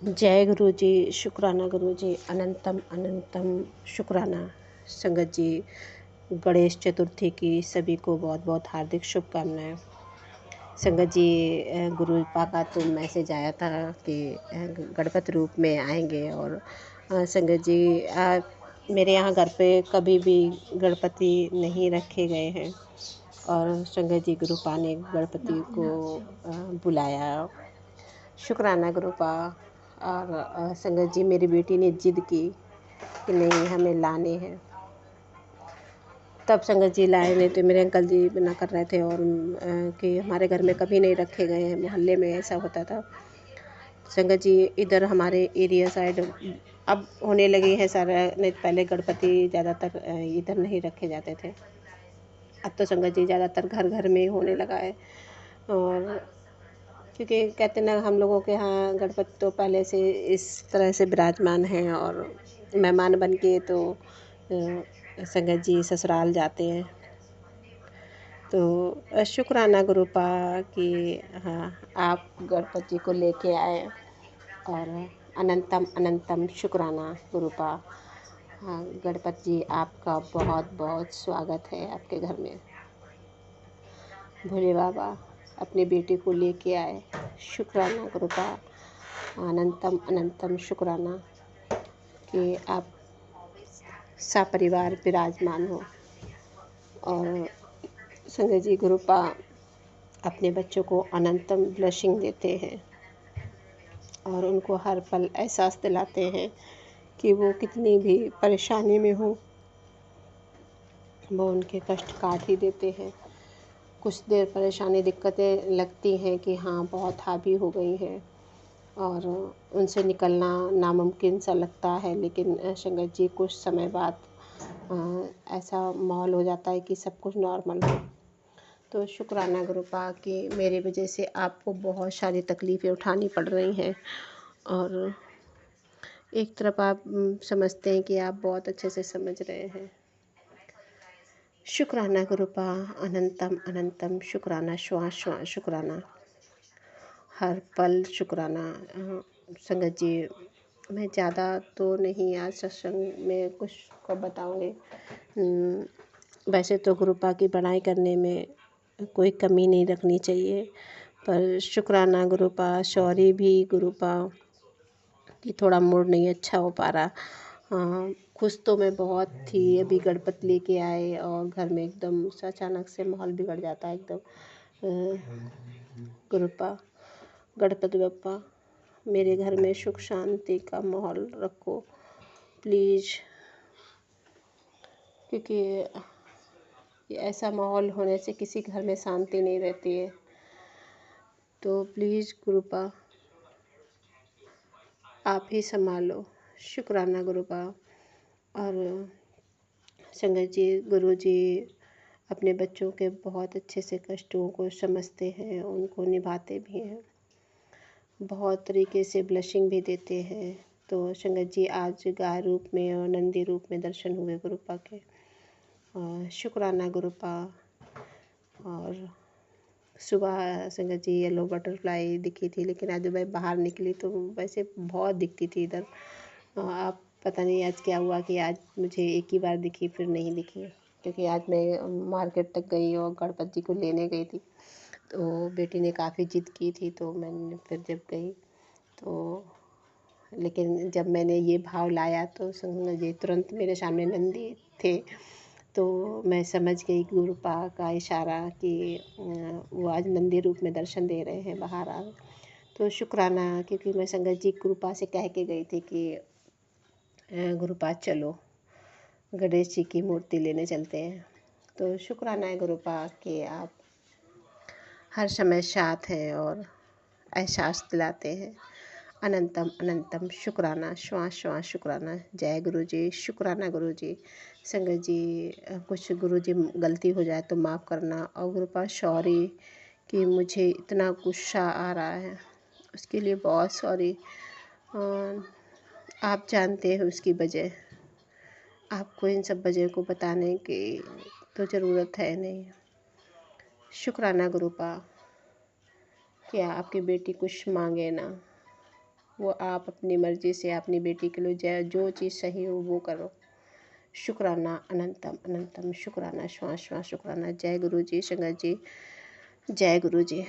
जय गुरु जी। शुक्राना गुरु जी। अनंतम अनंतम शुक्राना। संगत जी, गणेश चतुर्थी की सभी को बहुत बहुत हार्दिक शुभकामनाएं। संगत जी, गुरु पापा का तो मैसेज आया था कि गणपति रूप में आएंगे। और संगत जी, मेरे यहाँ घर पे कभी भी गणपति नहीं रखे गए हैं और संगत जी गुरुपा ने गणपति को बुलाया। शुक्राना गुरुपा। और संगत जी, मेरी बेटी ने जिद की कि नहीं, हमें लाने हैं। तब संगत जी लाए, नहीं तो मेरे अंकल जी मना कर रहे थे। और कि हमारे घर में कभी नहीं रखे गए हैं, मोहल्ले में ऐसा होता था। संगत जी, इधर हमारे एरिया साइड अब होने लगी है सारा, नहीं तो पहले गणपति ज़्यादातर इधर नहीं रखे जाते थे। अब तो संगत जी ज़्यादातर घर घर में होने लगा है। और क्योंकि कहते ना, हम लोगों के यहाँ गणपति तो पहले से इस तरह से विराजमान हैं। और मेहमान बन के तो संगत जी ससुराल जाते हैं। तो शुक्राना गुरुपा कि हाँ, आप गणपति जी को लेके आए। और अनंतम अनंतम शुक्राना गुरुपा। हाँ गणपति जी, आपका बहुत बहुत स्वागत है आपके घर में। भोले बाबा अपनी बेटी को लेके आए। शुक्राना गुरुपा। अनंतम अनंतम शुक्राना कि आप सपरिवार विराजमान हो। और संगत जी गुरुपा अपने बच्चों को अनंतम ब्लेसिंग देते हैं और उनको हर पल एहसास दिलाते हैं कि वो कितनी भी परेशानी में हो, वो उनके कष्ट काट ही देते हैं। कुछ देर परेशानी दिक्कतें लगती हैं कि हाँ बहुत हावी हो गई हैं और उनसे निकलना नामुमकिन सा लगता है, लेकिन संगत जी कुछ समय बाद ऐसा माहौल हो जाता है कि सब कुछ नॉर्मल हो। तो शुक्राना गुरुपा कि मेरी वजह से आपको बहुत सारी तकलीफ़ें उठानी पड़ रही हैं। और एक तरफ आप समझते हैं कि आप बहुत अच्छे से समझ रहे हैं। शुक्राना गुरुपा। अनंतम अनंतम शुक्राना। श्वास श्वास शुक्राना, हर पल शुक्राना। संगत जी, मैं ज़्यादा तो नहीं आज सत्संग में कुछ को बताऊँगी। वैसे तो गुरुपा की बड़ाई करने में कोई कमी नहीं रखनी चाहिए, पर शुक्राना गुरुपा। सॉरी भी गुरुपा कि थोड़ा मूड नहीं अच्छा हो पा रहा। खुश तो मैं बहुत थी, अभी गणपति लेके आए और घर में एकदम से अचानक से माहौल बिगड़ जाता है एकदम। गुरुपा, गणपति बप्पा, मेरे घर में सुख शांति का माहौल रखो प्लीज़, क्योंकि ये ऐसा माहौल होने से किसी घर में शांति नहीं रहती है। तो प्लीज़ गुरुपा, आप ही संभालो। शुक्राना गुरुपा। और संगत जी, गुरु जी अपने बच्चों के बहुत अच्छे से कष्टों को समझते हैं, उनको निभाते भी हैं, बहुत तरीके से ब्लेसिंग भी देते हैं। तो संगत जी, आज गाय रूप में और नंदी रूप में दर्शन हुए गुरुपा के। और शुक्राना गुरुपा। और सुबह संगत जी येलो बटरफ्लाई दिखी थी, लेकिन आज मैं बाहर निकली तो वैसे बहुत दिखती थी इधर। आप पता नहीं आज क्या हुआ कि आज मुझे एक ही बार दिखी, फिर नहीं दिखी। क्योंकि आज मैं मार्केट तक गई और गणपति जी को लेने गई थी, तो बेटी ने काफ़ी जिद की थी, तो मैंने फिर जब गई तो, लेकिन जब मैंने ये भाव लाया तो संगत जी तुरंत मेरे सामने नंदी थे। तो मैं समझ गई गुरुपा का इशारा कि वो आज नंदी रूप में दर्शन दे रहे हैं बाहर आ। तो शुक्राना, क्योंकि मैं संगत जी गुरुपा से कह के गई थी कि गुरुपा चलो गणेश जी की मूर्ति लेने चलते हैं। तो शुक्राना है गुरुपा कि आप हर समय साथ हैं और एहसास दिलाते हैं। अनंतम अनंतम शुक्राना। श्वास श्वास शुक्राना। जय गुरु जी। शुक्राना गुरु जी। संगत जी, कुछ गुरु जी गलती हो जाए तो माफ़ करना। और गुरुपा सॉरी कि मुझे इतना गुस्सा आ रहा है, उसके लिए बहुत सॉरी। आप जानते हैं उसकी वजह, आपको इन सब वजह को बताने की तो ज़रूरत है नहीं। शुक्राना गुरुपा, क्या आपकी बेटी कुछ मांगे ना, वो आप अपनी मर्ज़ी से अपनी बेटी के लिए जो चीज़ सही हो वो करो। शुक्राना अनंतम अनंतम, शुक्राना श्वास श्वास शुक्राना। जय गुरु जी, संगत जी, जय गुरु जी।